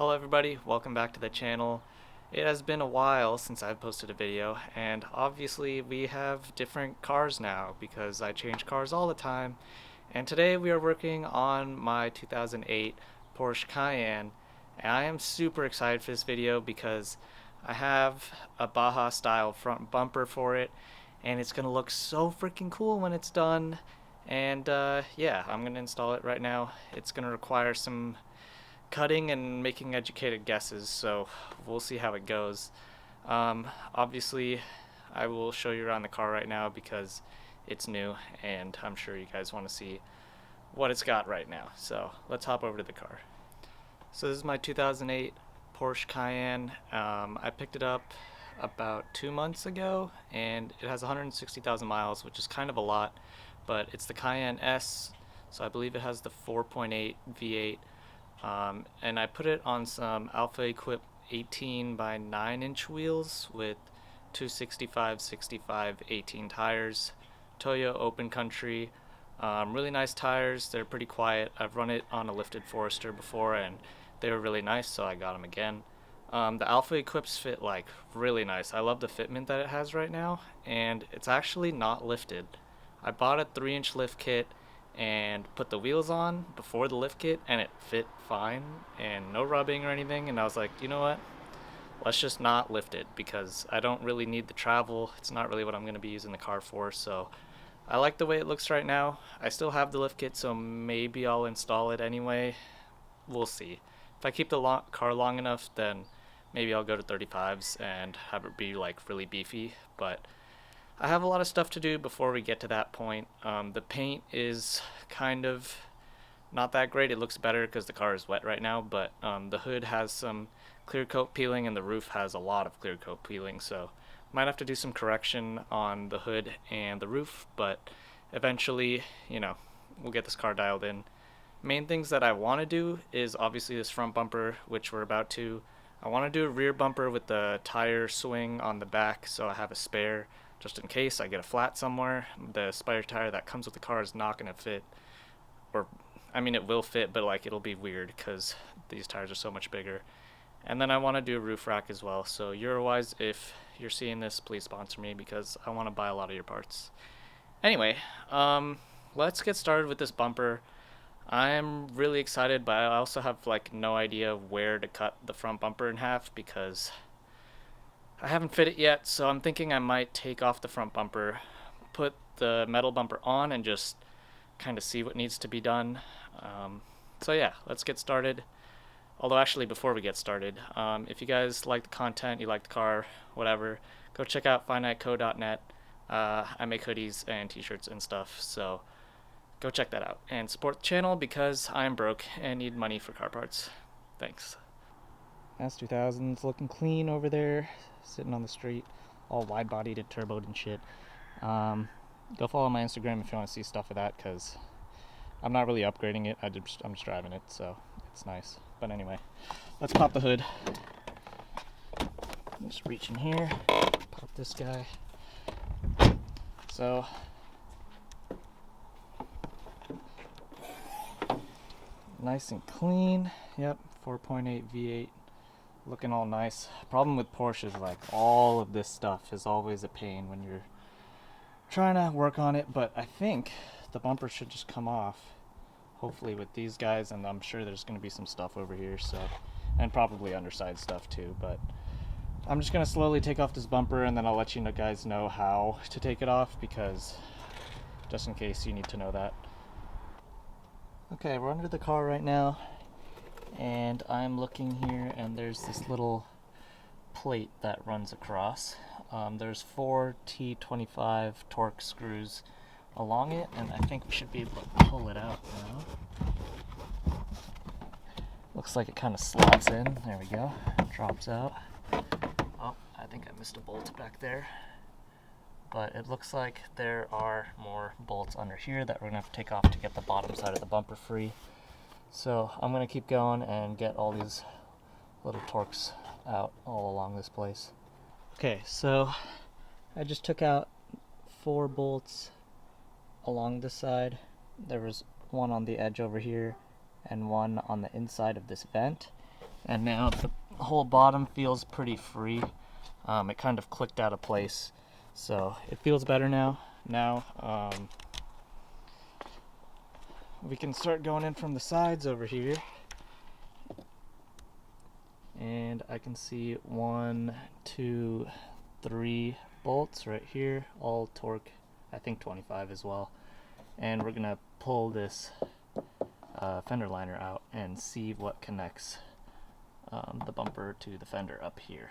Hello everybody, welcome back to the channel. It has been a while since I've posted a video, and obviously we have different cars now because I change cars all the time. And today we are working on my 2008 Porsche Cayenne, and I am super excited for this video because I have a Baja style front bumper for it, and it's gonna look so freaking cool when it's done. And yeah, I'm gonna install it right now. It's gonna require some cutting and making educated guesses, so we'll see how it goes. Obviously, I will show you around the car right now because it's new and I'm sure you guys want to see what it's got right now. So let's hop over to the car. So this is my 2008 Porsche Cayenne. I picked it up about 2 months ago and it has 160,000 miles, which is kind of a lot, but it's the Cayenne S, so I believe it has the 4.8 V8. And I put it on some Alpha Equip 18 by 9 inch wheels with 265/65 18 tires, Toyo Open Country. Really nice tires, they're pretty quiet. I've run it on a lifted Forester before and they were really nice, so I got them again. The Alpha Equips fit like really nice. I love the fitment that it has right now, and it's actually not lifted. I bought a 3-inch lift kit and put the wheels on before the lift kit and it fit fine and no rubbing or anything, and I was like, you know what, let's just not lift it because I don't really need the travel. It's not really what I'm going to be using the car for, so I like the way it looks right now. I still have the lift kit, so maybe I'll install it anyway. We'll see. If I keep the car long enough, then maybe I'll go to 35s and have it be like really beefy, but I have a lot of stuff to do before we get to that point. The paint is kind of not that great. It looks better because the car is wet right now, but the hood has some clear coat peeling and the roof has a lot of clear coat peeling, so might have to do some correction on the hood and the roof, but eventually, we'll get this car dialed in. Main things that I want to do is obviously this front bumper, which we're about to. I want to do a rear bumper with the tire swing on the back so I have a spare just in case I get a flat somewhere. The spare tire that comes with the car is not going to fit, or I mean it will fit, but like it'll be weird because these tires are so much bigger. And then I want to do a roof rack as well, so Eurowise, if you're seeing this, please sponsor me because I want to buy a lot of your parts. Anyway, let's get started with this bumper. I'm really excited, but I also have like no idea where to cut the front bumper in half because I haven't fit it yet, so I'm thinking I might take off the front bumper, put the metal bumper on, and just kind of see what needs to be done. So yeah, let's get started. Although actually, before we get started, if you guys like the content, you like the car, whatever, go check out finiteco.net. I make hoodies and t-shirts and stuff, so go check that out. And support the channel because I'm broke and need money for car parts. Thanks. S2000's looking clean over there, sitting on the street, all wide-bodied and turboed and shit. Go follow my Instagram if you want to see stuff of that, because I'm not really upgrading it. I'm just driving it, so it's nice. But anyway, let's pop the hood. Just reach in here, pop this guy. So nice and clean. Yep, 4.8 V8. Looking all nice. Problem with Porsche is like all of this stuff is always a pain when you're trying to work on it, but I think the bumper should just come off, hopefully, with these guys, and I'm sure there's going to be some stuff over here, so, and probably underside stuff too, but I'm just going to slowly take off this bumper and then I'll let you guys know how to take it off, because just in case you need to know that. Okay, we're under the car right now, and I'm looking here and there's this little plate that runs across. There's 4 T25 Torx screws along it, and I think we should be able to pull it out now. Looks like it kind of slots in. There we go. Drops out. Oh, I think I missed a bolt back there. But it looks like there are more bolts under here that we're going to have to take off to get the bottom side of the bumper free. So I'm going to keep going and get all these little Torx out all along this place. Okay, so I just took out 4 bolts along this side. There was one on the edge over here and one on the inside of this vent. and now the whole bottom feels pretty free. It kind of clicked out of place, so it feels better now. We can start going in from the sides over here, and I can see 1, 2, 3 bolts right here, all torque, I think 25 as well. And we're gonna pull this fender liner out and see what connects the bumper to the fender up here.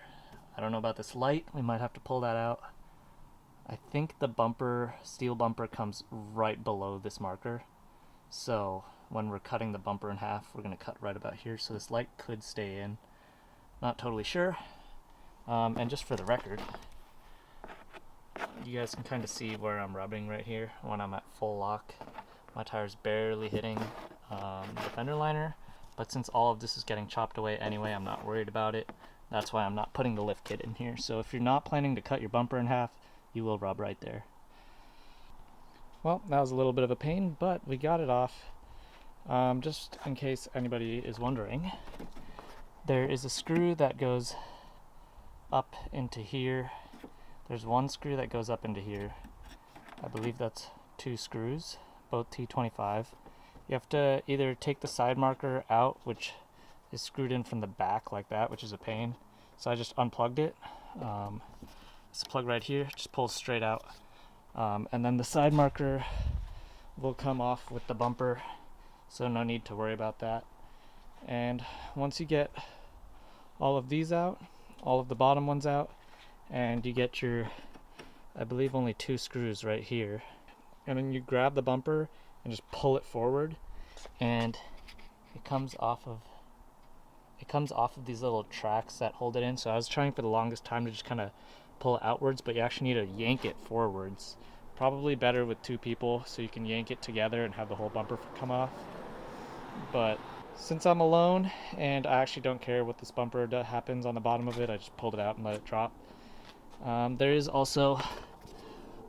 I don't know about this light, we might have to pull that out. I think the bumper, steel bumper, comes right below this marker. So when we're cutting the bumper in half, we're going to cut right about here. So this light could stay in. Not totally sure. And just for the record, you guys can kind of see where I'm rubbing right here when I'm at full lock. My tire's barely hitting the fender liner. But since all of this is getting chopped away anyway, I'm not worried about it. That's why I'm not putting the lift kit in here. So if you're not planning to cut your bumper in half, you will rub right there. Well, that was a little bit of a pain, but we got it off. Just in case anybody is wondering, there is a screw that goes up into here. There's one screw that goes up into here. I believe that's 2 screws, both T25. You have to either take the side marker out, which is screwed in from the back like that, which is a pain. So I just unplugged it. It's plug right here, just pulls straight out. And then the side marker will come off with the bumper, so no need to worry about that. And once you get all of these out, all of the bottom ones out, and you get your, I believe, only 2 screws right here, and then you grab the bumper and just pull it forward, and it comes off of these little tracks that hold it in. So I was trying for the longest time to just kind of pull it outwards, but you actually need to yank it forwards. Probably better with 2 people, so you can yank it together and have the whole bumper come off. But since I'm alone and I actually don't care what this bumper happens on the bottom of it, I just pulled it out and let it drop. There is also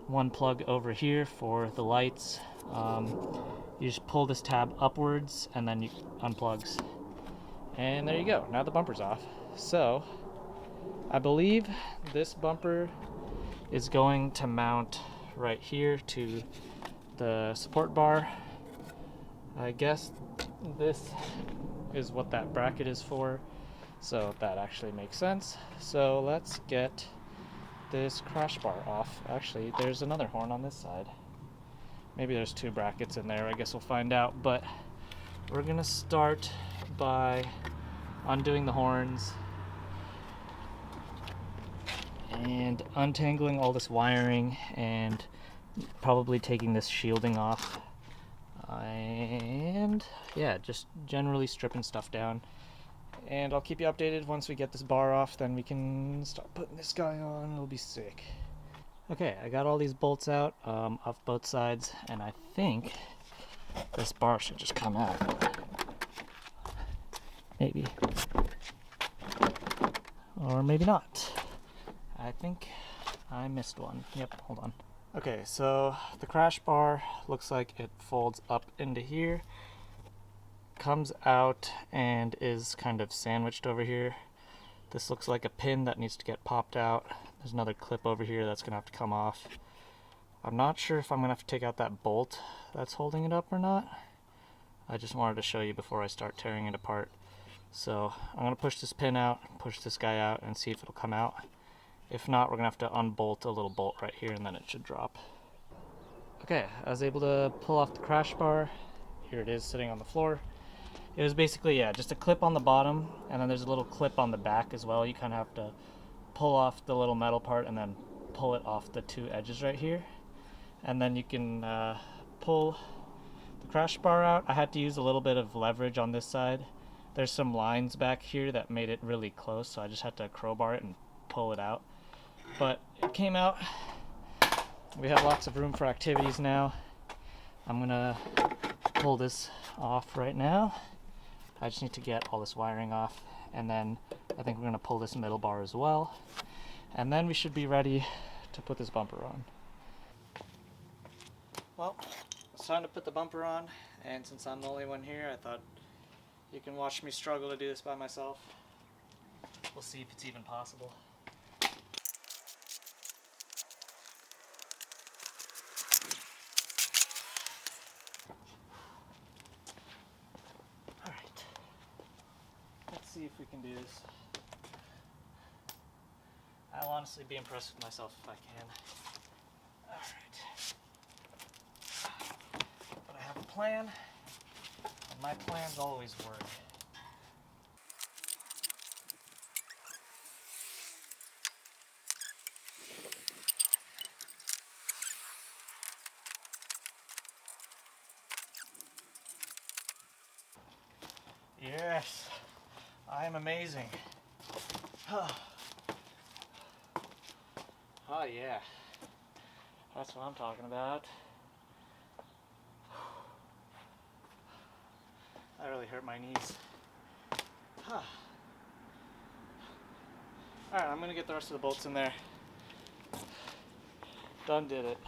one plug over here for the lights. You just pull this tab upwards and then you unplugs. And there you go, now the bumper's off. So I believe this bumper is going to mount right here to the support bar. I guess this is what that bracket is for, so that actually makes sense. So let's get this crash bar off. Actually, there's another horn on this side. Maybe there's 2 brackets in there, I guess we'll find out. But we're gonna start by undoing the horns and untangling all this wiring and probably taking this shielding off, and yeah, just generally stripping stuff down. And I'll keep you updated once we get this bar off, then we can start putting this guy on. It'll be sick. Okay, I got all these bolts out off both sides, and I think this bar should just come out. Maybe. Or maybe not. I think I missed one. Yep, hold on. Okay, so the crash bar looks like it folds up into here, comes out and is kind of sandwiched over here. This looks like a pin that needs to get popped out. There's another clip over here that's gonna have to come off. I'm not sure if I'm gonna have to take out that bolt that's holding it up or not. I just wanted to show you before I start tearing it apart. So I'm gonna push this pin out, push this guy out, and see if it'll come out. If not, we're gonna have to unbolt a little bolt right here and then it should drop. Okay, I was able to pull off the crash bar. Here it is sitting on the floor. It was basically, yeah, just a clip on the bottom, and then there's a little clip on the back as well. You kind of have to pull off the little metal part and then pull it off the 2 edges right here. And then you can pull the crash bar out. I had to use a little bit of leverage on this side. There's some lines back here that made it really close, so I just had to crowbar it and pull it out. But it came out. We have lots of room for activities now. I'm gonna pull this off right now. I just need to get all this wiring off, and then I think we're gonna pull this middle bar as well, and then we should be ready to put this bumper on. Well, it's time to put the bumper on, and since I'm the only one here, I thought You can watch me struggle to do this by myself. We'll see if it's even possible. Alright. Let's see if we can do this. I'll honestly be impressed with myself if I can. Alright. But I have a plan, and my plans always work. Yes, I am amazing. Oh yeah, that's what I'm talking about. That really hurt my knees. Alright, I'm gonna get the rest of the bolts in there. Done did it.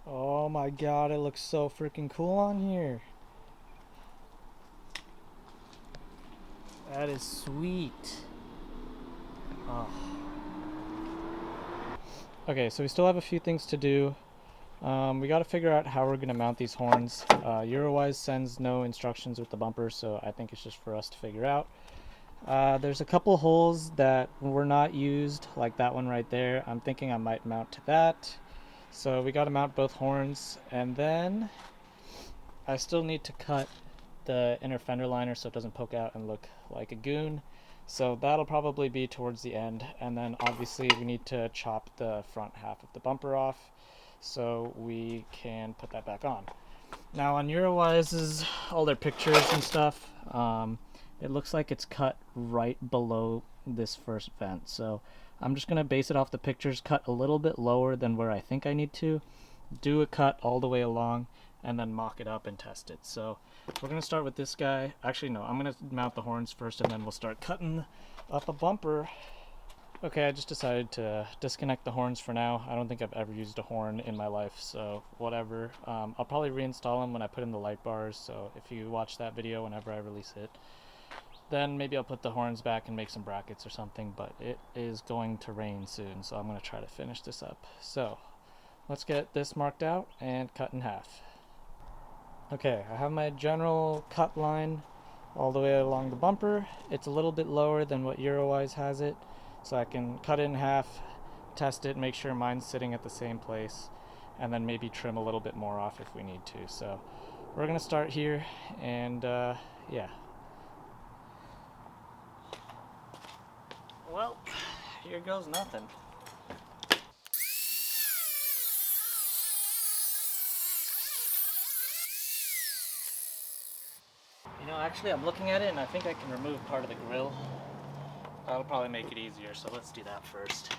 Oh my god, it looks so freaking cool on here. That is sweet. Oh. Okay, so we still have a few things to do. We got to figure out how we're going to mount these horns. Eurowise sends no instructions with the bumper, so I think it's just for us to figure out. There's a couple holes that were not used, like that one right there. I'm thinking I might mount to that. So we got to mount both horns, and then I still need to cut the inner fender liner so it doesn't poke out and look like a goon. So that'll probably be towards the end, and then obviously we need to chop the front half of the bumper off so we can put that back on. Now on Eurowise's, all their pictures and stuff, it looks like it's cut right below this first vent. So I'm just gonna base it off the pictures, cut a little bit lower than where I think I need to, do a cut all the way along, and then mock it up and test it. So we're gonna start with this guy. Actually, no, I'm gonna mount the horns first, and then we'll start cutting up a bumper. Okay, I just decided to disconnect the horns for now. I don't think I've ever used a horn in my life, so whatever. I'll probably reinstall them when I put in the light bars, so if you watch that video whenever I release it, then maybe I'll put the horns back and make some brackets or something, but it is going to rain soon, so I'm gonna try to finish this up. So let's get this marked out and cut in half. Okay, I have my general cut line all the way along the bumper. It's a little bit lower than what Eurowise has it, so I can cut it in half, test it, make sure mine's sitting at the same place, and then maybe trim a little bit more off if we need to. So we're gonna start here, and yeah. Well, here goes nothing. You know, actually I'm looking at it and I think I can remove part of the grill. That'll probably make it easier, so let's do that first.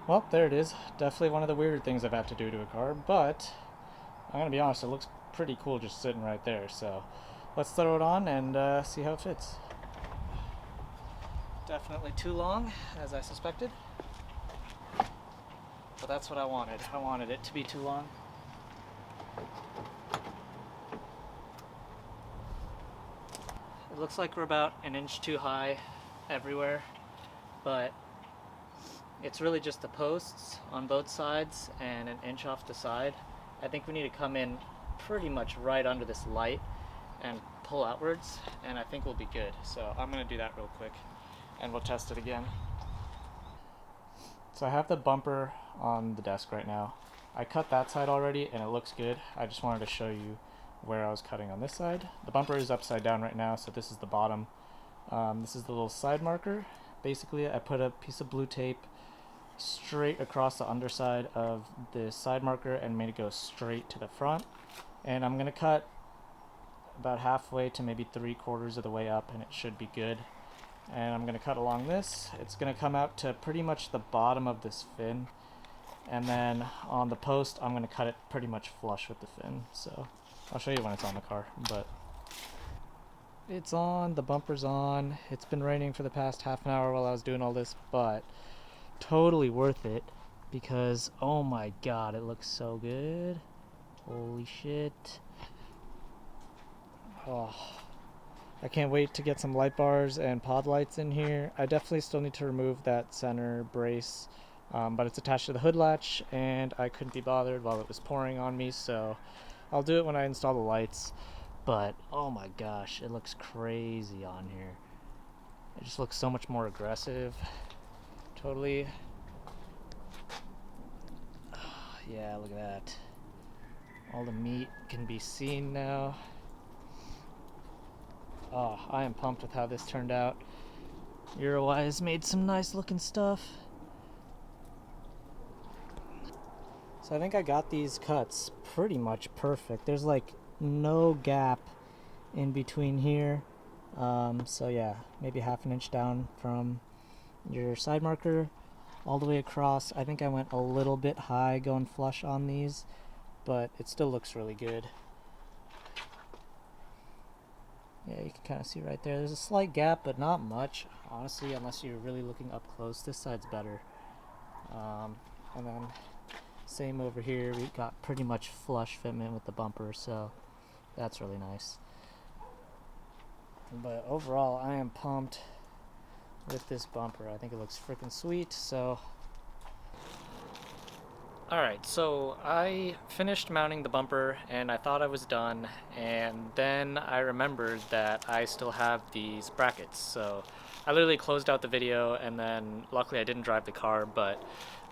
Well, there it is. Definitely one of the weirder things I've had to do to a car, but I'm gonna be honest, it looks pretty cool just sitting right there. So let's throw it on and see how it fits. Definitely too long, as I suspected, but that's what I wanted. I wanted it to be too long. It looks like we're about an inch too high everywhere, but it's really just the posts on both sides and an inch off the side. I think we need to come in pretty much right under this light and pull outwards, and I think we'll be good. So I'm gonna do that real quick and we'll test it again. So I have the bumper on the desk right now. I cut that side already and it looks good. I just wanted to show you where I was cutting on this side. The bumper is upside down right now, so this is the bottom. This is the little side marker. Basically, I put a piece of blue tape straight across the underside of the side marker and made it go straight to the front. And I'm gonna cut about halfway to maybe 3/4 of the way up, and it should be good. And I'm gonna cut along this. It's gonna come out to pretty much the bottom of this fin, And then on the post, I'm going to cut it pretty much flush with the fin. So I'll show you when it's on the car. But it's on, the bumper's on. It's been raining for the past half an hour while I was doing all this, but totally worth it because, oh my god, it looks so good. Holy shit. Oh, I can't wait to get some light bars and pod lights in here. I definitely still need to remove that center brace, but it's attached to the hood latch and I couldn't be bothered while it was pouring on me, so I'll do it when I install the lights. But oh my gosh, it looks crazy on here. It just looks so much more aggressive. Totally. Yeah, look at that. All the meat can be seen now. Oh, I am pumped with how this turned out. Eurowise made some nice looking stuff. So I think I got these cuts pretty much perfect. There's like no gap in between here. So yeah, maybe half an inch down from your side marker all the way across. I think I went a little bit high going flush on these, but it still looks really good. Yeah, you can kind of see right there. There's a slight gap, but not much, honestly, unless you're really looking up close. This side's better. And then same over here. We got pretty much flush fitment with the bumper, so that's really nice. But overall, I am pumped with this bumper. I think it looks freaking sweet, so... Alright, so I finished mounting the bumper and I thought I was done, and then I remembered that I still have these brackets. So I literally closed out the video, and then luckily I didn't drive the car, but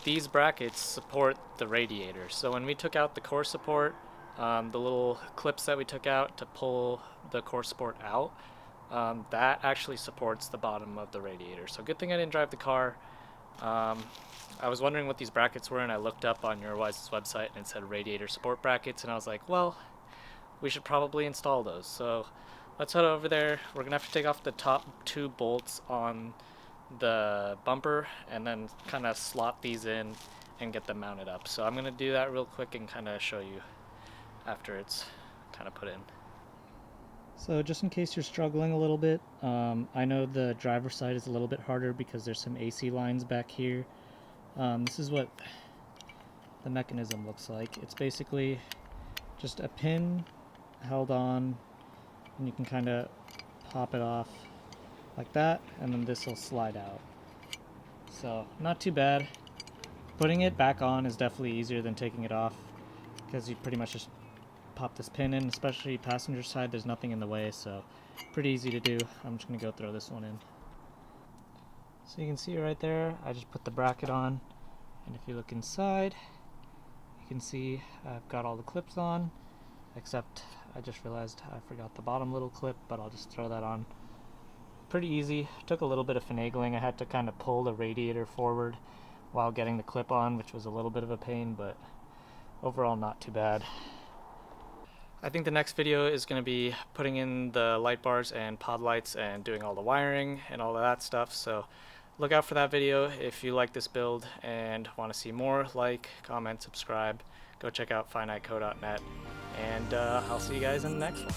these brackets support the radiator. So when we took out the core support, the little clips that we took out to pull the core support out, that actually supports the bottom of the radiator. So good thing I didn't drive the car. I was wondering what these brackets were, and I looked up on Eurowise's website and it said radiator support brackets, and I was like, well, we should probably install those. So let's head over there. We're gonna have to take off the top 2 bolts on the bumper and then kind of slot these in and get them mounted up. So I'm gonna do that real quick and kind of show you after it's kind of put in. So just in case you're struggling a little bit, I know the driver's side is a little bit harder because there's some AC lines back here. This is what the mechanism looks like. It's basically just a pin held on, and you can kind of pop it off like that, and then this will slide out. So not too bad. Putting it back on is definitely easier than taking it off, because you pretty much just pop this pin in, especially passenger side. There's nothing in the way, so pretty easy to do. I'm just gonna go throw this one in. So you can see right there, I just put the bracket on, and if you look inside, you can see I've got all the clips on, except I just realized I forgot the bottom little clip, but I'll just throw that on. Pretty easy. Took a little bit of finagling. I had to kind of pull the radiator forward while getting the clip on, which was a little bit of a pain, but overall not too bad. I think the next video is going to be putting in the light bars and pod lights and doing all the wiring and all of that stuff, so look out for that video. If you like this build and want to see more, like, comment, subscribe, go check out finiteco.net, and I'll see you guys in the next one.